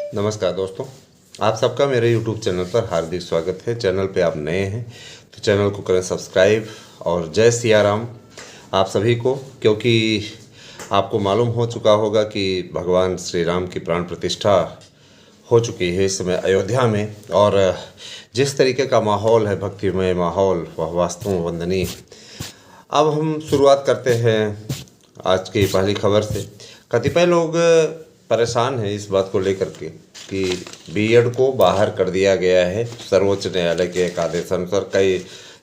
नमस्कार दोस्तों, आप सबका मेरे YouTube चैनल पर हार्दिक स्वागत है। चैनल पे आप नए हैं तो चैनल को करें सब्सक्राइब और जय सिया राम आप सभी को। क्योंकि आपको मालूम हो चुका होगा कि भगवान श्री राम की प्राण प्रतिष्ठा हो चुकी है इस समय अयोध्या में, और जिस तरीके का माहौल है, भक्तिमय माहौल, वह वास्तव में वंदनीय है। अब हम शुरुआत करते हैं आज की पहली खबर से। कतिपय लोग परेशान हैं इस बात को लेकर के कि बीएड को बाहर कर दिया गया है सर्वोच्च न्यायालय के एक आदेश अनुसार। कई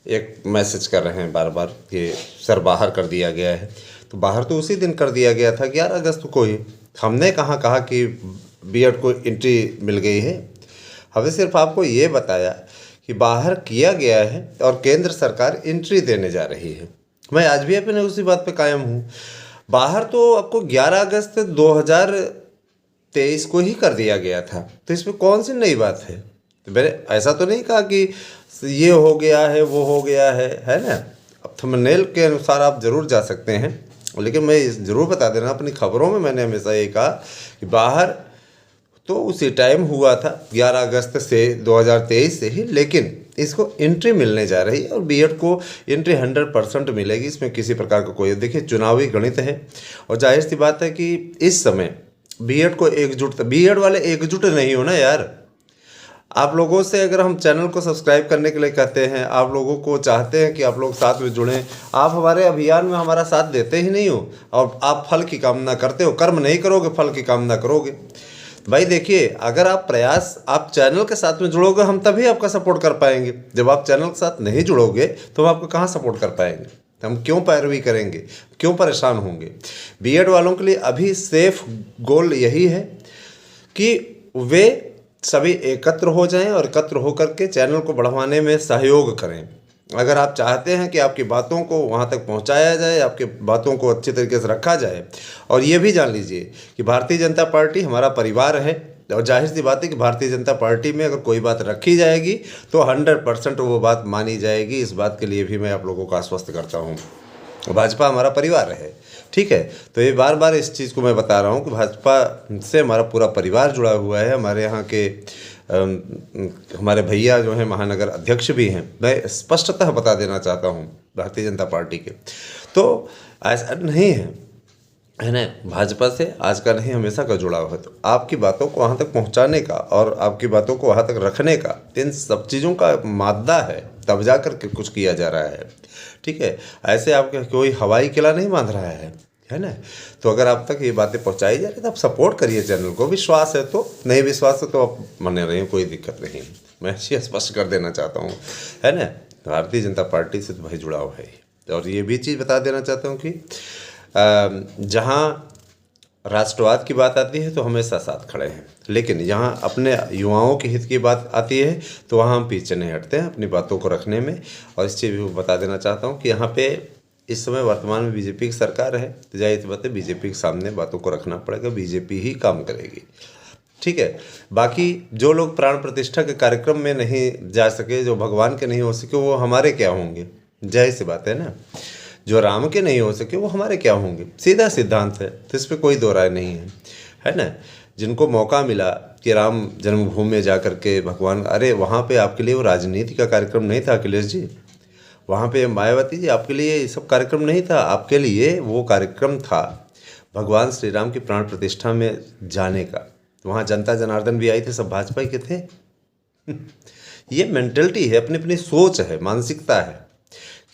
एक मैसेज कर रहे हैं बार बार कि सर बाहर कर दिया गया है। तो बाहर तो उसी दिन कर दिया गया था, 11 अगस्त को ही। हमने कहाँ कहा कि बीएड को एंट्री मिल गई है। हमने सिर्फ आपको ये बताया कि बाहर किया गया है और केंद्र सरकार एंट्री देने जा रही है। मैं आज भी अपने उसी बात पे कायम हूँ। बाहर तो आपको 11 अगस्त 2023 को ही कर दिया गया था, तो इसमें कौन सी नई बात है। तो मैंने ऐसा तो नहीं कहा कि ये हो गया है वो हो गया है ना। अब थंबनेल के अनुसार आप ज़रूर जा सकते हैं, लेकिन मैं ज़रूर बता देना, अपनी खबरों में मैंने हमेशा ये कहा कि बाहर तो उसी टाइम हुआ था 11 अगस्त से 2023 से ही, लेकिन इसको एंट्री मिलने जा रही है और बीएड को एंट्री 100% मिलेगी। इसमें किसी प्रकार का कोई, देखिए, चुनावी गणित है और जाहिर सी बात है कि इस समय बीएड को एकजुट, बीएड वाले एकजुट नहीं हो ना यार। आप लोगों से अगर हम चैनल को सब्सक्राइब करने के लिए कहते हैं, आप लोगों को चाहते हैं कि आप लोग साथ में जुड़ें, आप हमारे अभियान में हमारा साथ देते ही नहीं हो और आप फल की कामना करते हो। कर्म नहीं करोगे, फल की कामना करोगे। भाई देखिए, अगर आप आप चैनल के साथ में जुड़ोगे, हम तभी आपका सपोर्ट कर पाएंगे। जब आप चैनल के साथ नहीं जुड़ोगे तो हम आपको कहाँ सपोर्ट कर पाएंगे। हम क्यों पैरवी करेंगे, क्यों परेशान होंगे। बीएड वालों के लिए अभी सेफ गोल यही है कि वे सभी एकत्र हो जाएं और एकत्र होकर के चैनल को बढ़वाने में सहयोग करें। अगर आप चाहते हैं कि आपकी बातों को वहाँ तक पहुँचाया जाए, आपकी बातों को अच्छी तरीके से रखा जाए, और ये भी जान लीजिए कि भारतीय जनता पार्टी हमारा परिवार है, और जाहिर सी बात है कि भारतीय जनता पार्टी में अगर कोई बात रखी जाएगी तो 100% वो बात मानी जाएगी। इस बात के लिए भी मैं आप लोगों को आश्वस्त करता हूँ। भाजपा हमारा परिवार है, ठीक है। तो ये बार बार इस चीज़ को मैं बता रहा हूँ कि भाजपा से हमारा पूरा परिवार जुड़ा हुआ है। हमारे यहाँ के हमारे भैया जो हैं महानगर अध्यक्ष भी हैं। मैं स्पष्टतः बता देना चाहता हूँ भारतीय जनता पार्टी के। तो ऐसा नहीं है ना, भाजपा से आज का नहीं हमेशा का जुड़ाव है। तो आपकी बातों को वहाँ तक पहुँचाने का और आपकी बातों को वहाँ तक रखने का, इन सब चीज़ों का मादा है, तब जा कर के कुछ किया जा रहा है, ठीक है। ऐसे आपके कोई हवाई किला नहीं बांध रहा है ना। तो अगर आप तक ये बातें पहुंचाई जा रही है तो आप सपोर्ट करिए चैनल को। विश्वास है तो, नहीं विश्वास है तो आप मने रहिए, कोई दिक्कत नहीं। मैं ये स्पष्ट कर देना चाहता हूँ, है ना। भारतीय जनता पार्टी से तो भाई जुड़ाव है। और ये भी चीज़ बता देना चाहता हूँ कि जहाँ राष्ट्रवाद की बात आती है तो हमेशा साथ खड़े हैं, लेकिन यहाँ अपने युवाओं के हित की बात आती है तो वहाँ हम पीछे नहीं हटते हैं अपनी बातों को रखने में। और इस चीज़ भी बता देना चाहता हूँ कि यहाँ पे इस समय वर्तमान में बीजेपी की सरकार है, तो जाहिर सी बात है बीजेपी के सामने बातों को रखना पड़ेगा। बीजेपी ही काम करेगी, ठीक है। बाकी जो लोग प्राण प्रतिष्ठा के कार्यक्रम में नहीं जा सके, जो भगवान के नहीं हो सके, वो हमारे क्या होंगे। जाहिर सी बात है ना, जो राम के नहीं हो सके वो हमारे क्या होंगे। सीधा सिद्धांत है, तो इस पर कोई दो राय नहीं है ना। जिनको मौका मिला कि राम जन्मभूमि में जा कर के भगवान, अरे वहाँ पे आपके लिए वो राजनीति का कार्यक्रम नहीं था अखिलेश जी, वहाँ पे मायावती जी, आपके लिए ये सब कार्यक्रम नहीं था। आपके लिए वो कार्यक्रम था भगवान श्री राम की प्राण प्रतिष्ठा में जाने का। वहाँ जनता जनार्दन भी आई थे, सब भाजपा के थे। ये मेंटलिटी है, अपनी अपनी सोच है, मानसिकता है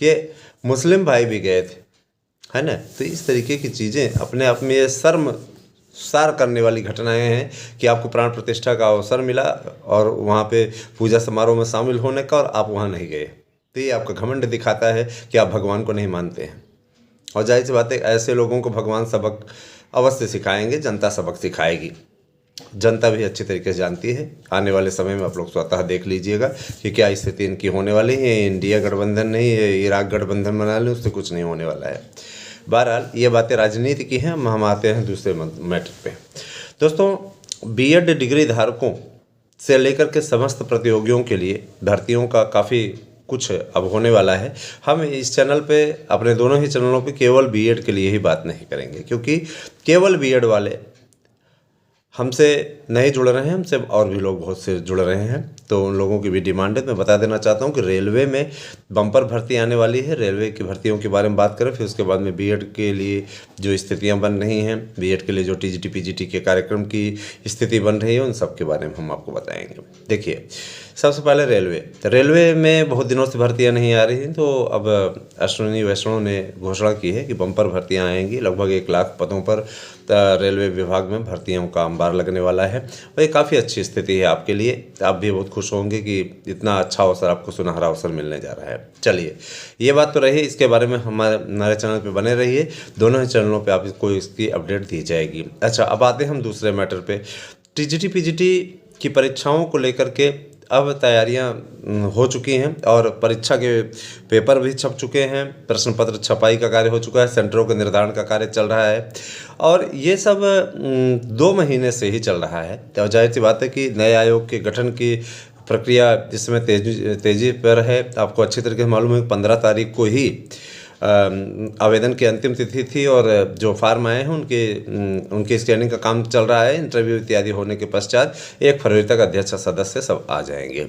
कि मुस्लिम भाई भी गए थे, है ना। तो इस तरीके की चीज़ें अपने आप में ये शर्मसार करने वाली घटनाएं हैं कि आपको प्राण प्रतिष्ठा का अवसर मिला और वहाँ पे पूजा समारोह में शामिल होने का, और आप वहाँ नहीं गए। तो ये आपका घमंड दिखाता है कि आप भगवान को नहीं मानते हैं। और जाहिर सी बात है ऐसे लोगों को भगवान सबक अवश्य सिखाएंगे, जनता सबक सिखाएगी। जनता भी अच्छी तरीके से जानती है। आने वाले समय में आप लोग स्वतः देख लीजिएगा कि क्या स्थिति इनकी होने वाली है। इंडिया गठबंधन नहीं, ये इराक गठबंधन बना लें, उससे कुछ नहीं होने वाला है। बहरहाल ये बातें राजनीति की हैं। हम आते हैं दूसरे मैटर पे। दोस्तों, बीएड डिग्री धारकों से लेकर के समस्त प्रतियोगियों के लिए भर्तियों का काफ़ी कुछ अब होने वाला है। हम इस चैनल पे, अपने दोनों ही चैनलों पे, केवल बीएड के लिए ही बात नहीं करेंगे, क्योंकि केवल बीएड वाले हमसे नहीं जुड़ रहे हैं, हमसे और भी लोग बहुत से जुड़ रहे हैं, तो उन लोगों की भी डिमांड है। मैं बता देना चाहता हूं कि रेलवे में बम्पर भर्ती आने वाली है। रेलवे की भर्तियों के बारे में बात करें, फिर उसके बाद में बीएड के लिए जो स्थितियां बन रही हैं, बीएड के लिए जो टीजीटी पीजीटी के कार्यक्रम की स्थिति बन रही है, उन सब के बारे में हम आपको बताएंगे। देखिए, सबसे पहले रेलवे में बहुत दिनों से भर्तियां नहीं आ रही, तो अब अश्विनी वैष्णव ने घोषणा की है कि बम्पर भर्तियां आएंगी। लगभग 1 लाख पदों पर रेलवे विभाग में भर्तियों का अंबार लगने वाला है, और ये काफ़ी अच्छी स्थिति है आपके लिए। आप भी बहुत खुश होंगे कि इतना अच्छा अवसर, आपको सुनहरा अवसर मिलने जा रहा है। चलिए, ये बात तो रही, इसके बारे में हमारे चैनल पे बने रहिए, दोनों ही चैनलों पे आपको इसकी अपडेट दी जाएगी। अच्छा, अब आते हैं हम दूसरे मैटर पे। टीजीटी पीजीटी की परीक्षाओं को लेकर के अब तैयारियां हो चुकी हैं और परीक्षा के पेपर भी छप चुके हैं, प्रश्न पत्र छपाई का कार्य हो चुका है, सेंटरों के निर्धारण का कार्य चल रहा है, और ये सब 2 महीने से ही चल रहा है। तो जाहिर सी बात है कि नए आयोग के गठन की प्रक्रिया इसमें तेजी पर है। आपको अच्छी तरीके से मालूम है कि 15 तारीख को ही आवेदन की अंतिम तिथि थी, और जो फार्म आए हैं उनकी स्कैनिंग का काम चल रहा है। इंटरव्यू इत्यादि होने के पश्चात 1 फरवरी तक अध्यक्ष सदस्य सब आ जाएंगे।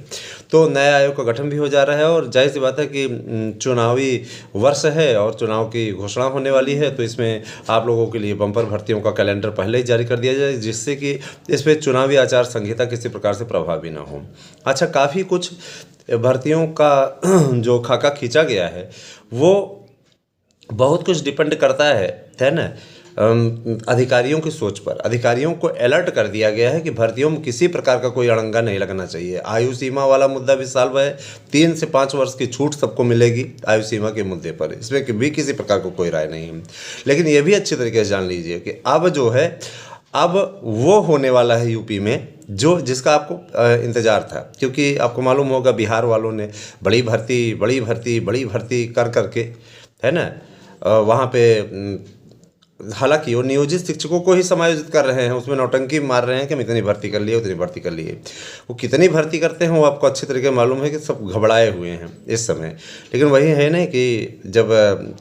तो नया आयोग का गठन भी हो जा रहा है, और जाहिर सी बात है कि चुनावी वर्ष है और चुनाव की घोषणा होने वाली है, तो इसमें आप लोगों के लिए बम्पर भर्तियों का कैलेंडर पहले ही जारी कर दिया जाए, जिससे कि इस पर चुनावी आचार संहिता किसी प्रकार से प्रभावी ना हो। अच्छा, काफ़ी कुछ भर्तियों का जो खाका खींचा गया है, वो बहुत कुछ डिपेंड करता है ना, अधिकारियों की सोच पर। अधिकारियों को अलर्ट कर दिया गया है कि भर्तियों में किसी प्रकार का कोई अड़ंगा नहीं लगना चाहिए। आयु सीमा वाला मुद्दा भी सॉल्व है, 3 से 5 वर्ष की छूट सबको मिलेगी आयु सीमा के मुद्दे पर, इसमें भी किसी प्रकार को कोई राय नहीं है। लेकिन ये भी अच्छी तरीके से जान लीजिए कि अब जो है, अब वो होने वाला है यूपी में जिसका आपको इंतज़ार था, क्योंकि आपको मालूम होगा बिहार वालों ने बड़ी भर्ती कर करके, है ना, वहाँ पे हालांकि वो नियोजित शिक्षकों को ही समायोजित कर रहे हैं, उसमें नौटंकी मार रहे हैं कि हम इतनी भर्ती कर लिए, उतनी भर्ती कर लिए। वो कितनी भर्ती करते हैं वो आपको अच्छे तरीके मालूम है कि सब घबराए हुए हैं इस समय। लेकिन वही है ना कि जब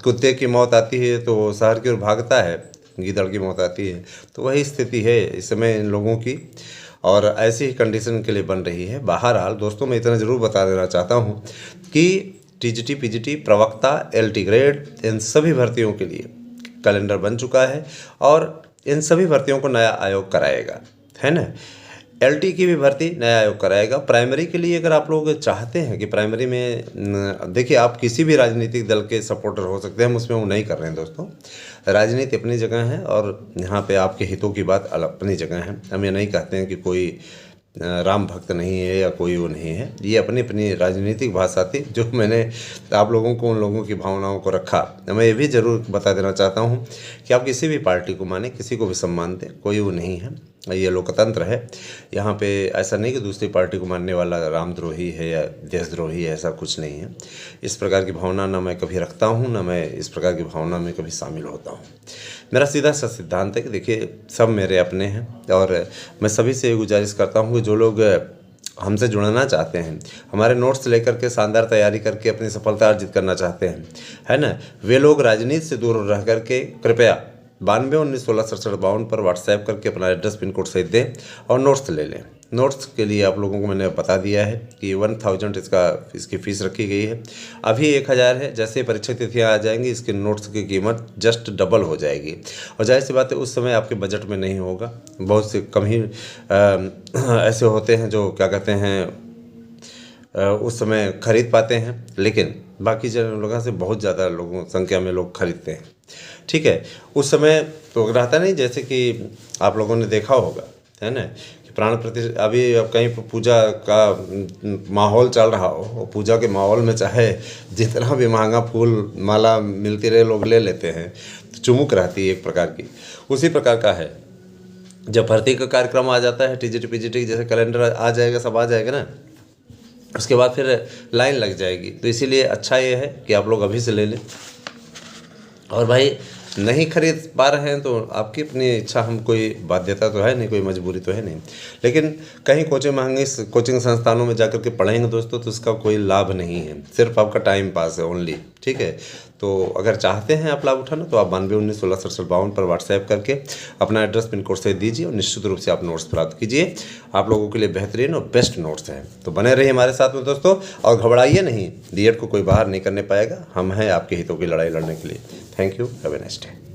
कुत्ते की मौत आती है तो शहर की ओर भागता है, गीदड़ की मौत आती है, तो वही स्थिति है इस समय इन लोगों की, और ऐसी ही कंडीशन के लिए बन रही है। बहरहाल दोस्तों, मैं इतना ज़रूर बता देना चाहता हूँ कि टीजीटी पीजीटी प्रवक्ता एलटी ग्रेड इन सभी भर्तियों के लिए कैलेंडर बन चुका है, और इन सभी भर्तियों को नया आयोग कराएगा, है ना। एलटी की भी भर्ती नया आयोग कराएगा। प्राइमरी के लिए अगर आप लोग चाहते हैं कि प्राइमरी में, देखिए, आप किसी भी राजनीतिक दल के सपोर्टर हो सकते हैं, हम उसमें वो नहीं कर रहे हैं दोस्तों। राजनीति अपनी जगह है और यहाँ पे आपके हितों की बात अपनी जगह है। हम ये नहीं कहते हैं कि कोई राम भक्त नहीं है या कोई वो नहीं है, ये अपनी अपनी राजनीतिक भाषा थी जो मैंने आप लोगों को, उन लोगों की भावनाओं को रखा। मैं ये भी ज़रूर बता देना चाहता हूँ कि आप किसी भी पार्टी को माने, किसी को भी सम्मान दें, कोई वो नहीं है, ये लोकतंत्र है। यहाँ पे ऐसा नहीं कि दूसरी पार्टी को मानने वाला रामद्रोही है या देशद्रोही है, ऐसा कुछ नहीं है। इस प्रकार की भावना ना मैं कभी रखता हूँ, ना मैं इस प्रकार की भावना में कभी शामिल होता हूँ। मेरा सीधा सा सिद्धांत है कि देखिए, सब मेरे अपने हैं, और मैं सभी से गुजारिश करता हूँ कि जो लोग हमसे जुड़ना चाहते हैं, हमारे नोट्स लेकर के शानदार तैयारी करके अपनी सफलता अर्जित करना चाहते हैं, है ना, वे लोग राजनीति से दूर रह करके कृपया 9219166752 पर व्हाट्सएप करके अपना एड्रेस पिन कोड सहित दें और नोट्स ले लें। नोट्स के लिए आप लोगों को मैंने बता दिया है कि 1000 इसकी फ़ीस रखी गई है। अभी 1000 है, जैसे परीक्षा तिथियाँ आ जाएंगी इसके नोट्स की कीमत जस्ट डबल हो जाएगी, और जाहिर सी बात है उस समय आपके बजट में नहीं होगा। बहुत से कम ही ऐसे होते हैं जो क्या कहते हैं उस समय खरीद पाते हैं, लेकिन बाकी जगह से बहुत ज़्यादा लोगों संख्या में लोग खरीदते हैं, ठीक है। उस समय तो रहता नहीं, जैसे कि आप लोगों ने देखा होगा, है ना, कि प्राण प्रतिष्ठा, अभी अब कहीं पूजा का माहौल चल रहा हो, पूजा के माहौल में चाहे जितना भी महंगा फूल माला मिलती रहे लोग ले लेते हैं, तो चुमुक रहती है एक प्रकार की। उसी प्रकार का है जब भर्ती का कार्यक्रम आ जाता है, टीजीटी पीजीटी जैसे कैलेंडर आ जाएगा, सब आ जाएगा ना, उसके बाद फिर लाइन लग जाएगी। तो इसीलिए अच्छा ये है कि आप लोग अभी से ले लें, और भाई नहीं खरीद पा रहे हैं तो आपकी अपनी इच्छा, हम कोई बाध्यता तो है नहीं, कोई मजबूरी तो है नहीं। लेकिन कहीं कोचिंग संस्थानों में जाकर के पढ़ेंगे दोस्तों, तो उसका कोई लाभ नहीं है, सिर्फ आपका टाइम पास है ओनली, ठीक है। तो अगर चाहते हैं आप लाभ उठाना तो आप 9219166752 पर व्हाट्सएप करके अपना एड्रेस पिन कोड से दीजिए और निश्चित रूप से आप नोट्स प्राप्त कीजिए। आप लोगों के लिए बेहतरीन और बेस्ट नोट्स हैं। तो बने रहिए हमारे साथ में दोस्तों, और घबराइए नहीं, डीएड को कोई बाहर नहीं करने पाएगा। हम हैं आपके हितों की लड़ाई लड़ने के लिए। Thank you, have a nice day.